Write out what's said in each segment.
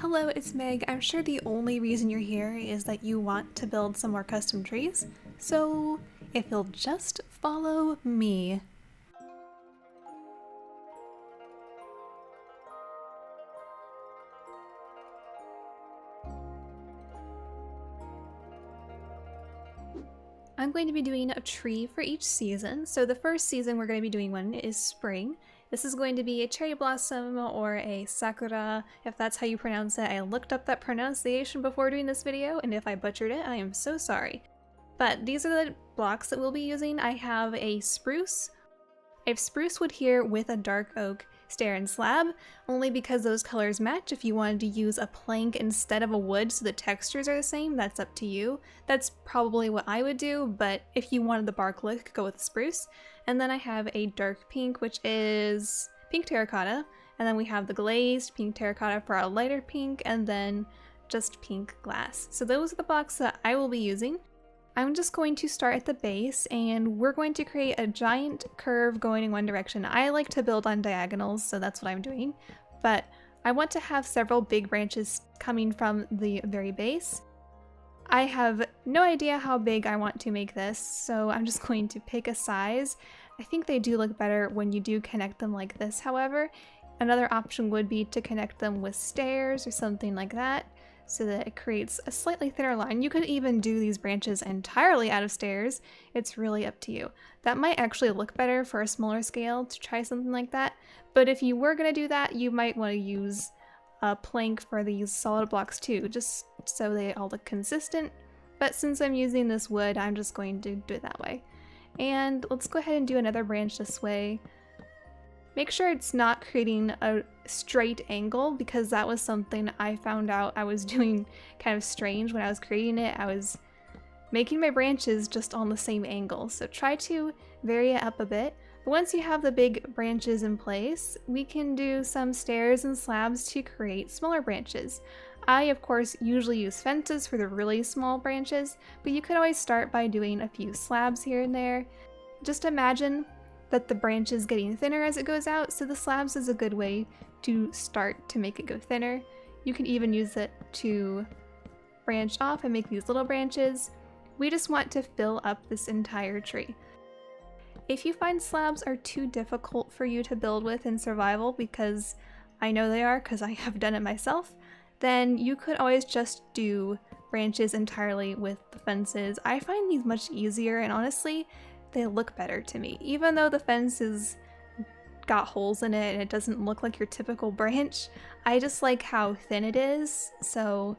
Hello, it's Meg. I'm sure the only reason you're here is that you want to build some more custom trees. So, if you'll just follow me. I'm going to be doing a tree for each season. So the first season we're going to be doing one is spring. This is going to be a cherry blossom or a Sakura, if that's how you pronounce it. I looked up that pronunciation before doing this video, and if I butchered it, I am so sorry. But these are the blocks that we'll be using. I have a spruce. I have spruce wood here with a dark oak stair and slab, only because those colors match. If you wanted to use a plank instead of a wood so the textures are the same, that's up to you. That's probably what I would do, but if you wanted the bark look, go with the spruce. And then I have a dark pink, which is pink terracotta, and then we have the glazed pink terracotta for a lighter pink, and then just pink glass. So those are the blocks that I will be using. I'm just going to start at the base, and we're going to create a giant curve going in one direction. I like to build on diagonals, so that's what I'm doing, but I want to have several big branches coming from the very base. I have no idea how big I want to make this, so I'm just going to pick a size. I think they do look better when you do connect them like this, however. Another option would be to connect them with stairs or something like that, so that it creates a slightly thinner line. You could even do these branches entirely out of stairs. It's really up to you. That might actually look better for a smaller scale to try something like that, but if you were going to do that, you might want to use a plank for these solid blocks too, just so they all look consistent. But since I'm using this wood, I'm just going to do it that way. And let's go ahead and do another branch this way. Make sure it's not creating a straight angle, because that was something I found out I was doing kind of strange when I was creating it. I was making my branches just on the same angle, so try to vary it up a bit. But once you have the big branches in place, we can do some stairs and slabs to create smaller branches. I, of course, usually use fences for the really small branches, but you could always start by doing a few slabs here and there. Just imagine that the branch is getting thinner as it goes out, so the slabs is a good way to start to make it go thinner. You can even use it to branch off and make these little branches. We just want to fill up this entire tree. If you find slabs are too difficult for you to build with in survival, because I know they are because I have done it myself, then you could always just do branches entirely with the fences. I find these much easier, and honestly, they look better to me. Even though the fence has got holes in it and it doesn't look like your typical branch, I just like how thin it is, so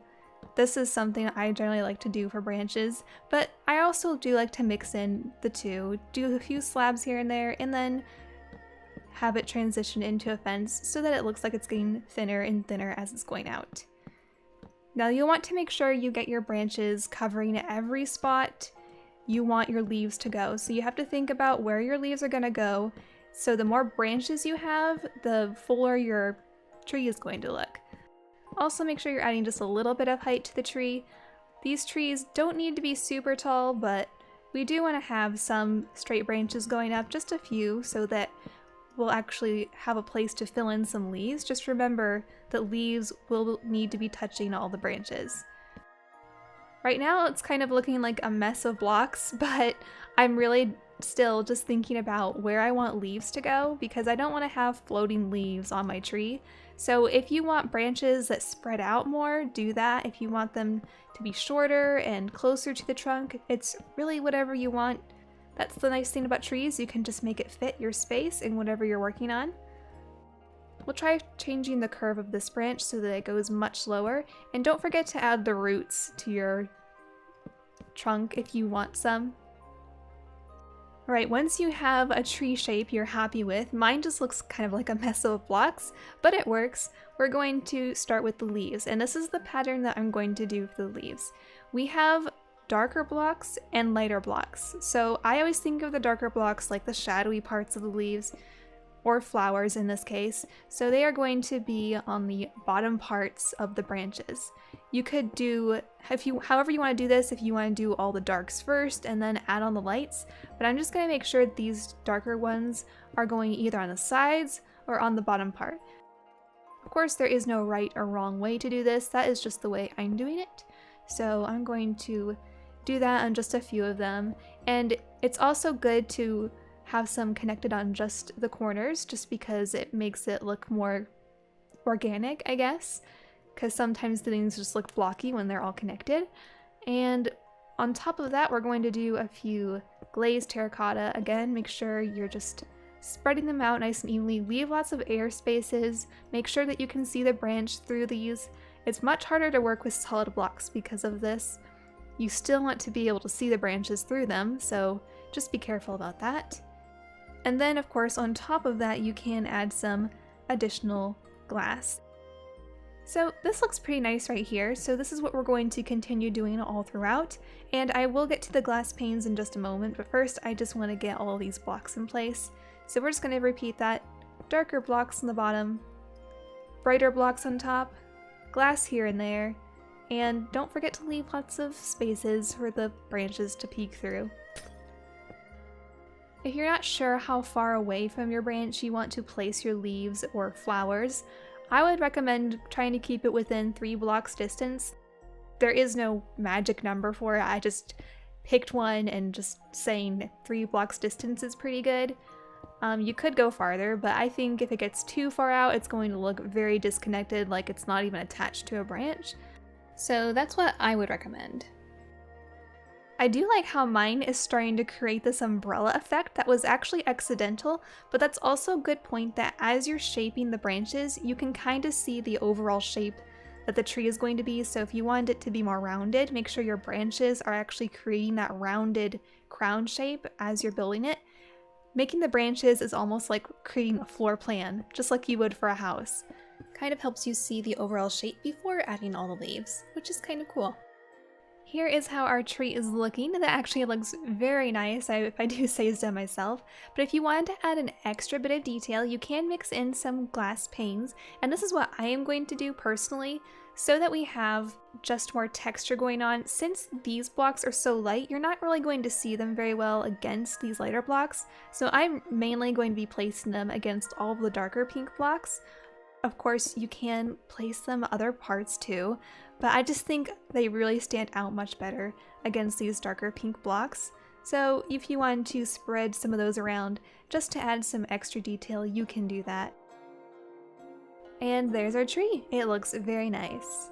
this is something I generally like to do for branches. But I also do like to mix in the two, do a few slabs here and there, and then have it transition into a fence so that it looks like it's getting thinner and thinner as it's going out. Now you'll want to make sure you get your branches covering every spot you want your leaves to go. So you have to think about where your leaves are going to go. So the more branches you have, the fuller your tree is going to look. Also make sure you're adding just a little bit of height to the tree. These trees don't need to be super tall, but we do want to have some straight branches going up, just a few, so that we'll actually have a place to fill in some leaves. Just remember that leaves will need to be touching all the branches. Right now it's kind of looking like a mess of blocks, but I'm really still just thinking about where I want leaves to go, because I don't want to have floating leaves on my tree. So if you want branches that spread out more, do that. If you want them to be shorter and closer to the trunk, it's really whatever you want. That's the nice thing about trees, you can just make it fit your space in whatever you're working on. We'll try changing the curve of this branch so that it goes much lower, and don't forget to add the roots to your trunk if you want some. Alright, once you have a tree shape you're happy with, mine just looks kind of like a mess of blocks, but it works. We're going to start with the leaves, and this is the pattern that I'm going to do for the leaves. We have darker blocks and lighter blocks, so I always think of the darker blocks like the shadowy parts of the leaves, or flowers in this case, so they are going to be on the bottom parts of the branches. You could do, however you want to do this, if you want to do all the darks first and then add on the lights, but I'm just going to make sure these darker ones are going either on the sides or on the bottom part. Of course, there is no right or wrong way to do this. That is just the way I'm doing it. So I'm going to do that on just a few of them. And it's also good to have some connected on just the corners, just because it makes it look more organic, I guess, because sometimes the things just look blocky when they're all connected. And on top of that, we're going to do a few glazed terracotta. Again, make sure you're just spreading them out nice and evenly. Leave lots of air spaces. Make sure that you can see the branch through these. It's much harder to work with solid blocks because of this. You still want to be able to see the branches through them, so just be careful about that. And then, of course, on top of that, you can add some additional glass. So this looks pretty nice right here, so this is what we're going to continue doing all throughout, and I will get to the glass panes in just a moment, but first I just want to get all of these blocks in place. So we're just going to repeat that. Darker blocks on the bottom, brighter blocks on top, glass here and there, and don't forget to leave lots of spaces for the branches to peek through. If you're not sure how far away from your branch you want to place your leaves or flowers, I would recommend trying to keep it within 3 blocks distance. There is no magic number for it, I just picked one and just saying 3 blocks distance is pretty good. You could go farther, but I think if it gets too far out, it's going to look very disconnected, like it's not even attached to a branch. So that's what I would recommend. I do like how mine is starting to create this umbrella effect that was actually accidental, but that's also a good point that as you're shaping the branches, you can kind of see the overall shape that the tree is going to be. So if you want it to be more rounded, make sure your branches are actually creating that rounded crown shape as you're building it. Making the branches is almost like creating a floor plan, just like you would for a house. Kind of helps you see the overall shape before adding all the leaves, which is kind of cool. Here is how our tree is looking. That actually looks very nice, if I do say so myself. But if you wanted to add an extra bit of detail, you can mix in some glass panes. And this is what I am going to do personally, so that we have just more texture going on. Since these blocks are so light, you're not really going to see them very well against these lighter blocks. So I'm mainly going to be placing them against all of the darker pink blocks. Of course, you can place them other parts too, but I just think they really stand out much better against these darker pink blocks. So if you want to spread some of those around just to add some extra detail, you can do that. And there's our tree. It looks very nice.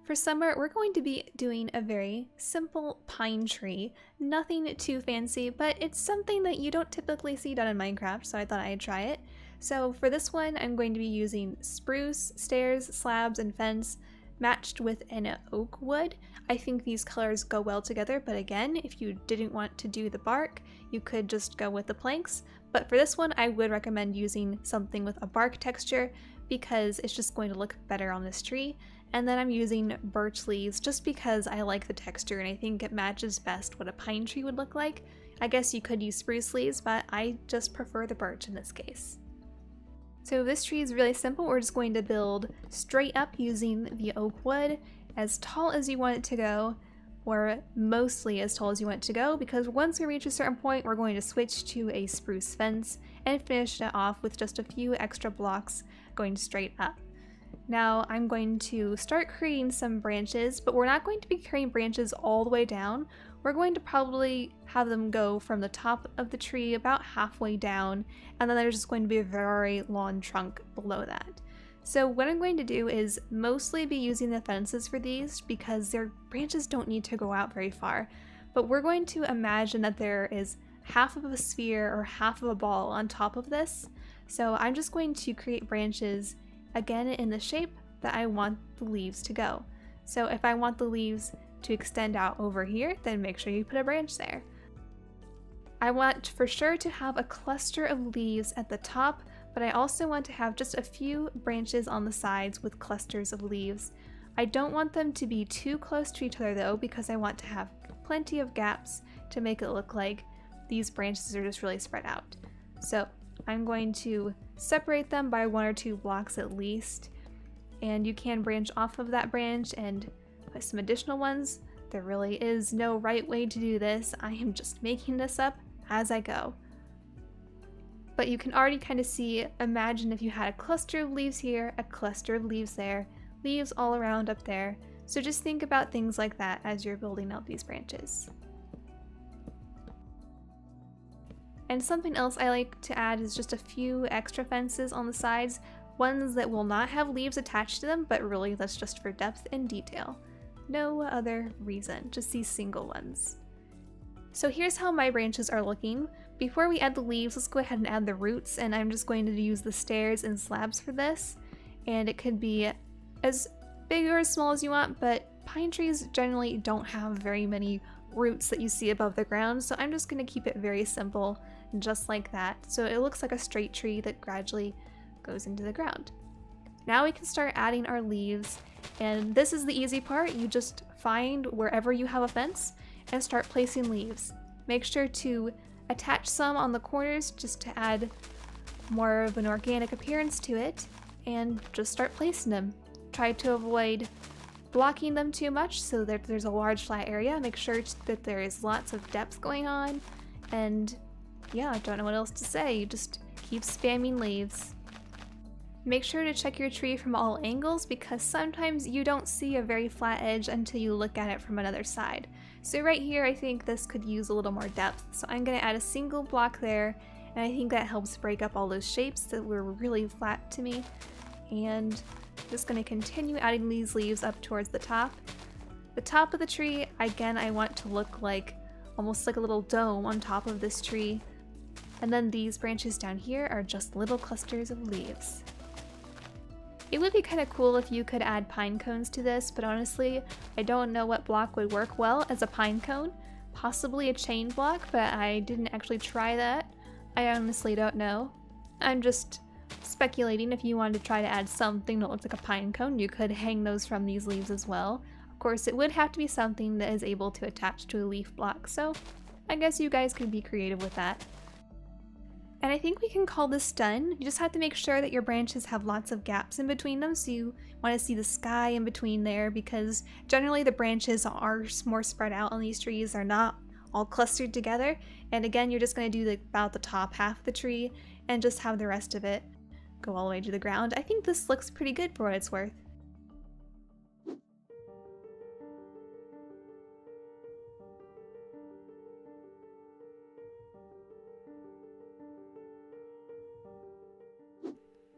For summer, we're going to be doing a very simple pine tree. Nothing too fancy, but it's something that you don't typically see done in Minecraft, so I thought I'd try it. So for this one, I'm going to be using spruce, stairs, slabs, and fence matched with an oak wood. I think these colors go well together, but again, if you didn't want to do the bark, you could just go with the planks. But for this one, I would recommend using something with a bark texture because it's just going to look better on this tree. And then I'm using birch leaves just because I like the texture and I think it matches best what a pine tree would look like. I guess you could use spruce leaves, but I just prefer the birch in this case. So this tree is really simple. We're just going to build straight up using the oak wood as tall as you want it to go, or mostly as tall as you want it to go, because once we reach a certain point, we're going to switch to a spruce fence and finish it off with just a few extra blocks going straight up. Now I'm going to start creating some branches, but we're not going to be creating branches all the way down. We're going to probably have them go from the top of the tree about halfway down, and then there's just going to be a very long trunk below that. So what I'm going to do is mostly be using the fences for these because their branches don't need to go out very far. But we're going to imagine that there is half of a sphere or half of a ball on top of this. So I'm just going to create branches again in the shape that I want the leaves to go. So if I want the leaves to extend out over here, then make sure you put a branch there. I want for sure to have a cluster of leaves at the top, but I also want to have just a few branches on the sides with clusters of leaves. I don't want them to be too close to each other though, because I want to have plenty of gaps to make it look like these branches are just really spread out. So I'm going to separate them by 1 or 2 blocks at least, and you can branch off of that branch and some additional ones. There really is no right way to do this. I am just making this up as I go. But you can already kind of see, imagine if you had a cluster of leaves here, a cluster of leaves there, leaves all around up there. So just think about things like that as you're building out these branches. And something else I like to add is just a few extra fences on the sides, ones that will not have leaves attached to them, but really that's just for depth and detail. No other reason, just these single ones. So here's how my branches are looking. Before we add the leaves, let's go ahead and add the roots, and I'm just going to use the stairs and slabs for this. And it could be as big or as small as you want, but pine trees generally don't have very many roots that you see above the ground, so I'm just going to keep it very simple, just like that. So it looks like a straight tree that gradually goes into the ground. Now we can start adding our leaves, and this is the easy part. You just find wherever you have a fence and start placing leaves. Make sure to attach some on the corners just to add more of an organic appearance to it, and just start placing them. Try to avoid blocking them too much so that there's a large flat area. Make sure that there is lots of depth going on, and yeah, I don't know what else to say. You just keep spamming leaves. Make sure to check your tree from all angles, because sometimes you don't see a very flat edge until you look at it from another side. So right here, I think this could use a little more depth. So I'm going to add a single block there, and I think that helps break up all those shapes that were really flat to me. And I'm just going to continue adding these leaves up towards the top. The top of the tree, again, I want to look like almost like a little dome on top of this tree. And then these branches down here are just little clusters of leaves. It would be kind of cool if you could add pine cones to this, but honestly, I don't know what block would work well as a pine cone. Possibly a chain block, but I didn't actually try that. I honestly don't know. I'm just speculating. If you wanted to try to add something that looks like a pine cone, you could hang those from these leaves as well. Of course, it would have to be something that is able to attach to a leaf block, so I guess you guys could be creative with that. And I think we can call this done. You just have to make sure that your branches have lots of gaps in between them, so you want to see the sky in between there, because generally the branches are more spread out on these trees. They're not all clustered together. And again, you're just going to do about the top half of the tree and just have the rest of it go all the way to the ground. I think this looks pretty good for what it's worth.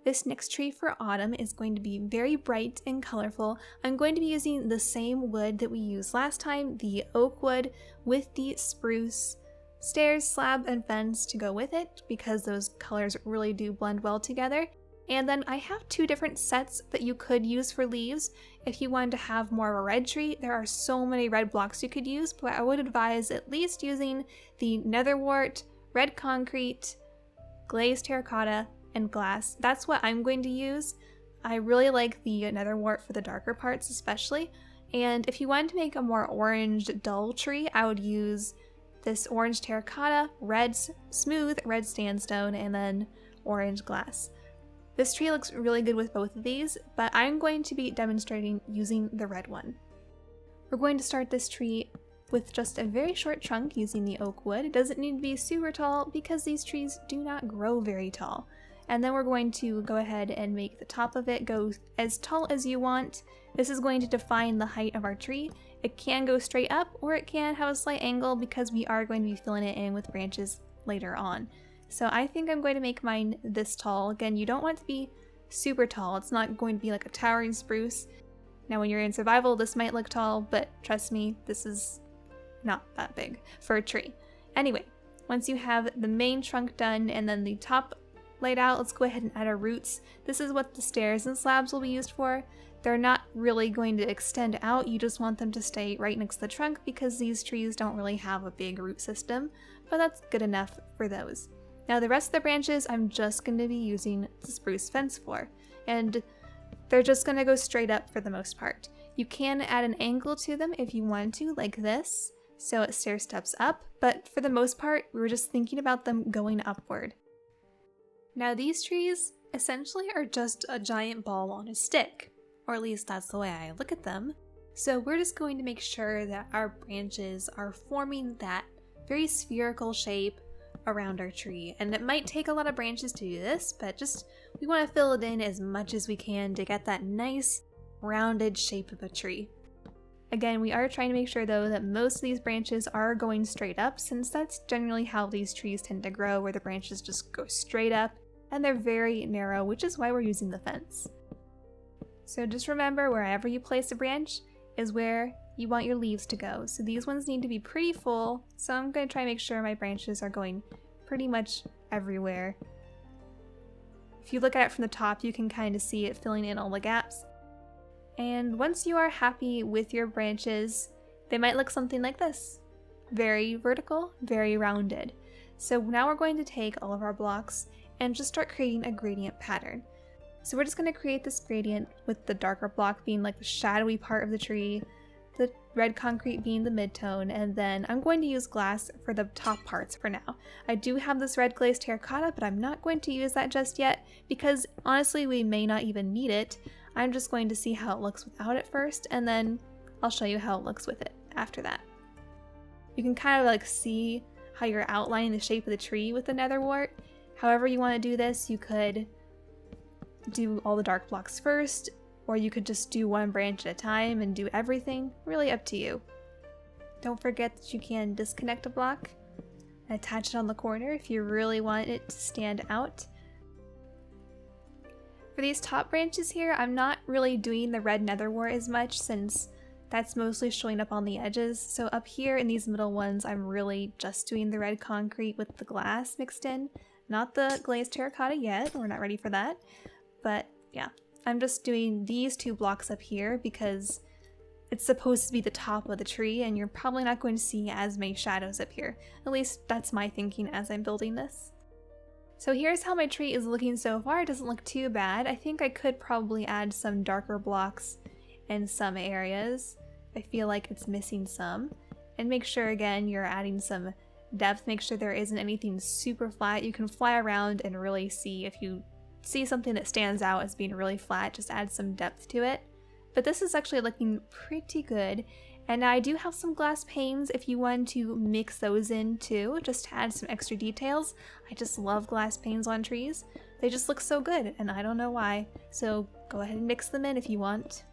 This next tree for autumn is going to be very bright and colorful. I'm going to be using the same wood that we used last time, the oak wood, with the spruce stairs, slab, and fence to go with it, because those colors really do blend well together. And then I have two different sets that you could use for leaves. If you wanted to have more of a red tree, there are so many red blocks you could use, but I would advise at least using the netherwort, red concrete, glazed terracotta, and glass. That's what I'm going to use. I really like the netherwort for the darker parts especially. And if you wanted to make a more orange dull tree, I would use this orange terracotta, red smooth red sandstone, and then orange glass. This tree looks really good with both of these, but I'm going to be demonstrating using the red one. We're going to start this tree with just a very short trunk using the oak wood. It doesn't need to be super tall because these trees do not grow very tall. And then we're going to go ahead and make the top of it go as tall as you want. This is going to define the height of our tree. It can go straight up, or it can have a slight angle because we are going to be filling it in with branches later on. So I think I'm going to make mine this tall. Again, you don't want it to be super tall. It's not going to be like a towering spruce. Now when you're in survival, this might look tall, but trust me, this is not that big for a tree. Anyway, once you have the main trunk done and then the top laid out, let's go ahead and add our roots. This is what the stairs and slabs will be used for. They're not really going to extend out, you just want them to stay right next to the trunk because these trees don't really have a big root system, but that's good enough for those. Now the rest of the branches I'm just going to be using the spruce fence for, and they're just going to go straight up for the most part. You can add an angle to them if you want to, like this, so it stair steps up, but for the most part we were just thinking about them going upward. Now these trees essentially are just a giant ball on a stick, or at least that's the way I look at them. So we're just going to make sure that our branches are forming that very spherical shape around our tree. And it might take a lot of branches to do this, but we want to fill it in as much as we can to get that nice rounded shape of a tree. Again, we are trying to make sure though that most of these branches are going straight up, since that's generally how these trees tend to grow, where the branches just go straight up and they're very narrow, which is why we're using the fence. So just remember, wherever you place a branch is where you want your leaves to go. So these ones need to be pretty full, so I'm going to try and make sure my branches are going pretty much everywhere. If you look at it from the top, you can kind of see it filling in all the gaps. And once you are happy with your branches, they might look something like this. Very vertical, very rounded. So now we're going to take all of our blocks and just start creating a gradient pattern. So we're just going to create this gradient with the darker block being like the shadowy part of the tree, the red concrete being the midtone, and then I'm going to use glass for the top parts for now. I do have this red glazed terracotta, but I'm not going to use that just yet because honestly we may not even need it. I'm just going to see how it looks without it first, and then I'll show you how it looks with it after that. You can kind of like see how you're outlining the shape of the tree with the nether wart. However you want to do this, you could do all the dark blocks first, or you could just do one branch at a time and do everything. Really up to you. Don't forget that you can disconnect a block and attach it on the corner if you really want it to stand out. For these top branches here, I'm not really doing the red nether wart as much since that's mostly showing up on the edges. So up here in these middle ones, I'm really just doing the red concrete with the glass mixed in. Not the glazed terracotta yet, we're not ready for that. But yeah, I'm just doing these two blocks up here because it's supposed to be the top of the tree and you're probably not going to see as many shadows up here. At least that's my thinking as I'm building this. So here's how my tree is looking so far. It doesn't look too bad. I think I could probably add some darker blocks in some areas. I feel like it's missing some. And make sure again you're adding some depth. Make sure there isn't anything super flat. You can fly around and really see if you see something that stands out as being really flat, just add some depth to it. But this is actually looking pretty good. And I do have some glass panes if you want to mix those in too, just to add some extra details. I just love glass panes on trees. They just look so good and I don't know why. So go ahead and mix them in if you want.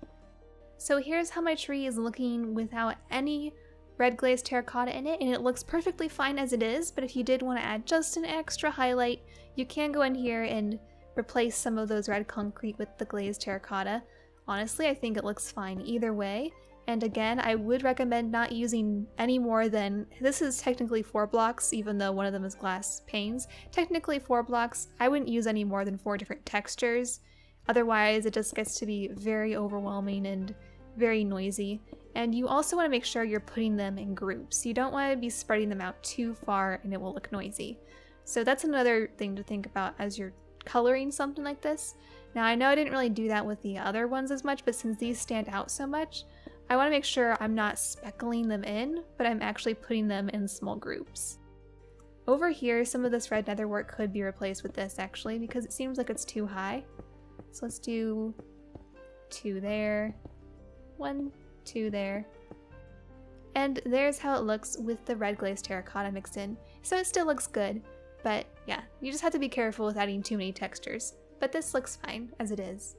So here's how my tree is looking without any red glazed terracotta in it, and it looks perfectly fine as it is, but if you did want to add just an extra highlight, you can go in here and replace some of those red concrete with the glazed terracotta. Honestly, I think it looks fine either way. And again, I would recommend not using any more than, this is technically 4 blocks, even though one of them is glass panes. Technically 4 blocks, I wouldn't use any more than 4 different textures. Otherwise, it just gets to be very overwhelming and very noisy. And you also want to make sure you're putting them in groups. You don't want to be spreading them out too far and it will look noisy. So that's another thing to think about as you're coloring something like this. Now I know I didn't really do that with the other ones as much, but since these stand out so much, I want to make sure I'm not speckling them in, but I'm actually putting them in small groups. Over here, some of this red nether wart could be replaced with this actually, because it seems like it's too high. So let's do 2 there, 1, 2 there. And there's how it looks with the red glazed terracotta mixed in. So it still looks good, but yeah, you just have to be careful with adding too many textures. But this looks fine as it is.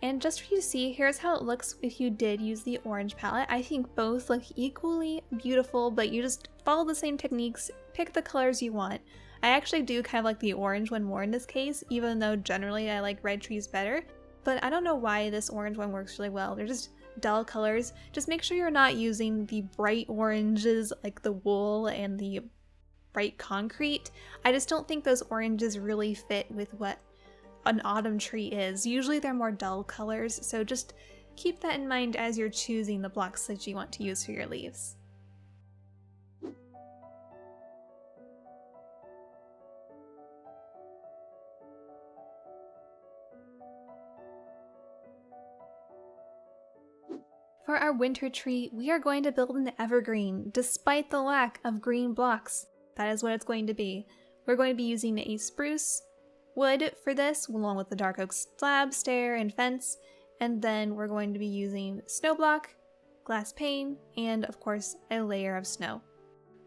And just for you to see, here's how it looks if you did use the orange palette. I think both look equally beautiful, but you just follow the same techniques, pick the colors you want. I actually do kind of like the orange one more in this case, even though generally I like red trees better. But I don't know why this orange one works really well. They're just dull colors. Just make sure you're not using the bright oranges like the wool and the bright concrete. I just don't think those oranges really fit with what an autumn tree is. Usually they're more dull colors, so just keep that in mind as you're choosing the blocks that you want to use for your leaves. For our winter tree, we are going to build an evergreen, despite the lack of green blocks. That is what it's going to be. We're going to be using a spruce wood for this, along with the dark oak slab, stair, and fence. And then we're going to be using snow block, glass pane, and of course a layer of snow.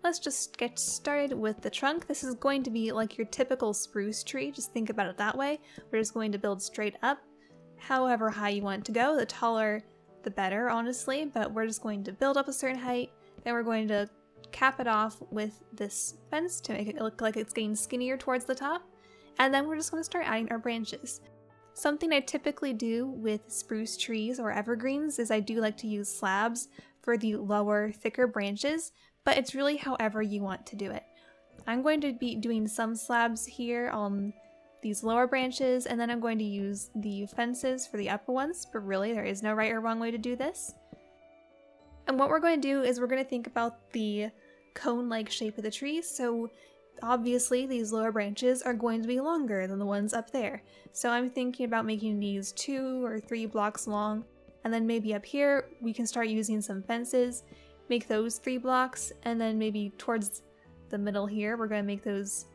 Let's just get started with the trunk. This is going to be like your typical spruce tree, just think about it that way. We're just going to build straight up, however high you want to go. The taller the better, honestly, but we're just going to build up a certain height, then we're going to cap it off with this fence to make it look like it's getting skinnier towards the top, and then we're just going to start adding our branches. Something I typically do with spruce trees or evergreens is I do like to use slabs for the lower, thicker branches, but it's really however you want to do it. I'm going to be doing some slabs here on these lower branches, and then I'm going to use the fences for the upper ones, but really there is no right or wrong way to do this. And what we're going to do is we're going to think about the cone-like shape of the tree, so obviously these lower branches are going to be longer than the ones up there. So I'm thinking about making these 2 or 3 blocks long, and then maybe up here we can start using some fences, make those 3 blocks, and then maybe towards the middle here we're going to make those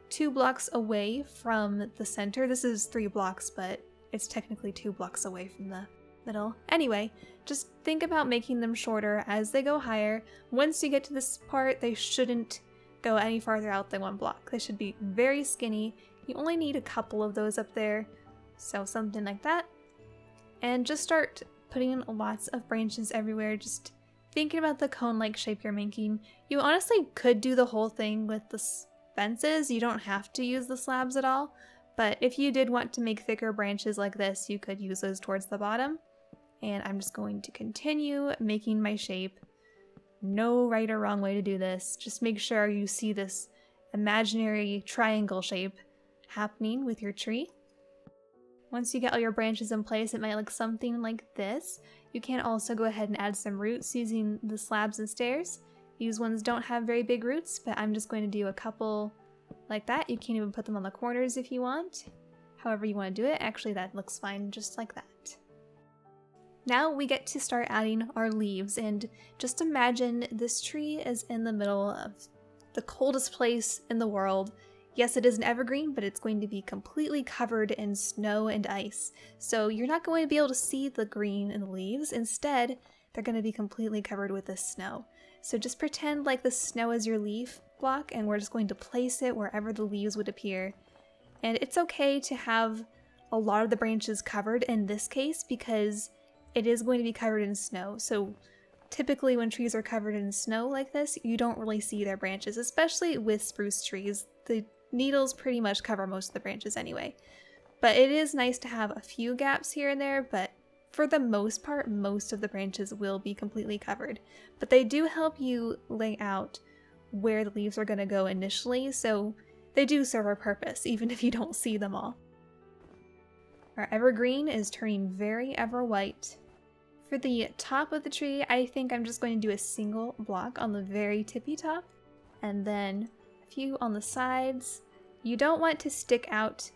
2 blocks away from the center. This is 3 blocks, but it's technically 2 blocks away from the middle. Anyway, just think about making them shorter as they go higher. Once you get to this part, they shouldn't go any farther out than 1 block. They should be very skinny. You only need a couple of those up there, so something like that. And just start putting lots of branches everywhere, just thinking about the cone-like shape you're making. You honestly could do the whole thing with the fences. You don't have to use the slabs at all, but if you did want to make thicker branches like this, you could use those towards the bottom. And I'm just going to continue making my shape. No right or wrong way to do this. Just make sure you see this imaginary triangle shape happening with your tree. Once you get all your branches in place, it might look something like this. You can also go ahead and add some roots using the slabs and stairs. These ones don't have very big roots, but I'm just going to do a couple like that. You can even put them on the corners if you want. However you want to do it. Actually, that looks fine just like that. Now we get to start adding our leaves, and just imagine this tree is in the middle of the coldest place in the world. Yes, it is an evergreen, but it's going to be completely covered in snow and ice. So you're not going to be able to see the green in the leaves. Instead, they're going to be completely covered with this snow. So just pretend like the snow is your leaf block, and we're just going to place it wherever the leaves would appear. And it's okay to have a lot of the branches covered in this case because it is going to be covered in snow. So typically when trees are covered in snow like this, you don't really see their branches, especially with spruce trees. The needles pretty much cover most of the branches anyway. But it is nice to have a few gaps here and there, but for the most part, most of the branches will be completely covered. But they do help you lay out where the leaves are going to go initially, so they do serve a purpose, even if you don't see them all. Our evergreen is turning very ever white. For the top of the tree, I think I'm just going to do a single block on the very tippy top, and then a few on the sides. You don't want to stick out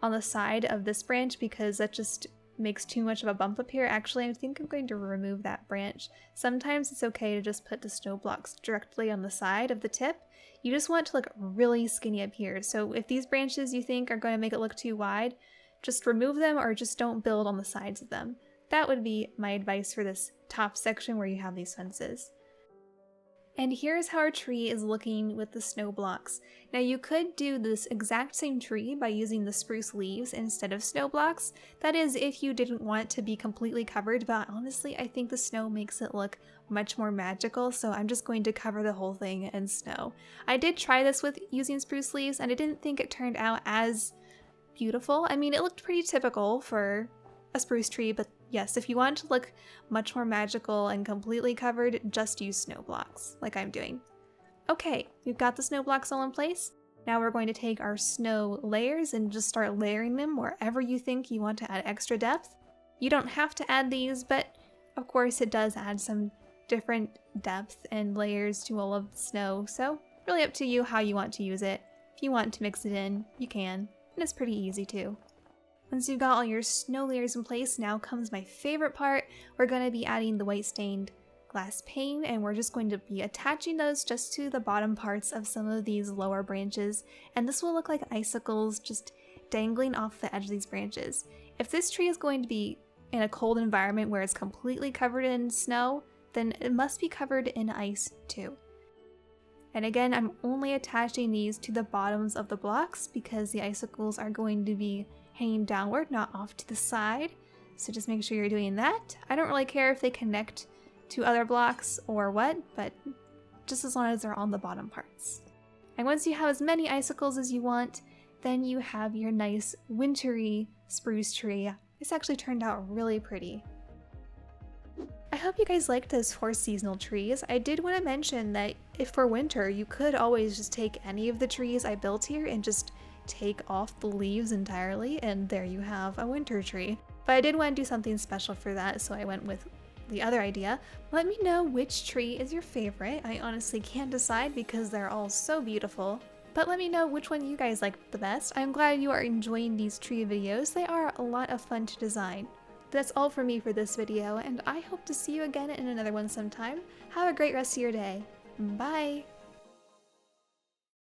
on the side of this branch because that just makes too much of a bump up here. Actually, I think I'm going to remove that branch. Sometimes it's okay to just put the snow blocks directly on the side of the tip. You just want to look really skinny up here. So if these branches you think are going to make it look too wide, just remove them or just don't build on the sides of them. That would be my advice for this top section where you have these fences. And here's how our tree is looking with the snow blocks. Now you could do this exact same tree by using the spruce leaves instead of snow blocks. That is if you didn't want it to be completely covered, but honestly I think the snow makes it look much more magical, so I'm just going to cover the whole thing in snow. I did try this with using spruce leaves and I didn't think it turned out as beautiful. I mean, it looked pretty typical for a spruce tree, but yes, if you want to look much more magical and completely covered, just use snow blocks, like I'm doing. Okay, we've got the snow blocks all in place. Now we're going to take our snow layers and just start layering them wherever you think you want to add extra depth. You don't have to add these, but of course it does add some different depth and layers to all of the snow, so really up to you how you want to use it. If you want to mix it in, you can, and it's pretty easy too. Once you've got all your snow layers in place, now comes my favorite part. We're going to be adding the white stained glass pane, and we're just going to be attaching those just to the bottom parts of some of these lower branches, and this will look like icicles just dangling off the edge of these branches. If this tree is going to be in a cold environment where it's completely covered in snow, then it must be covered in ice too. And again, I'm only attaching these to the bottoms of the blocks because the icicles are going to be hanging downward, not off to the side. So just make sure you're doing that. I don't really care if they connect to other blocks or what, but just as long as they're on the bottom parts. And once you have as many icicles as you want, then you have your nice wintry spruce tree. This actually turned out really pretty. I hope you guys liked those 4 seasonal trees. I did want to mention that if for winter, you could always just take any of the trees I built here and just take off the leaves entirely, and there you have a winter tree. But I did want to do something special for that, so I went with the other idea. Let me know which tree is your favorite. I honestly can't decide because they're all so beautiful. But let me know which one you guys like the best. I'm glad you are enjoying these tree videos. They are a lot of fun to design. That's all for me for this video, and I hope to see you again in another one sometime. Have a great rest of your day. Bye!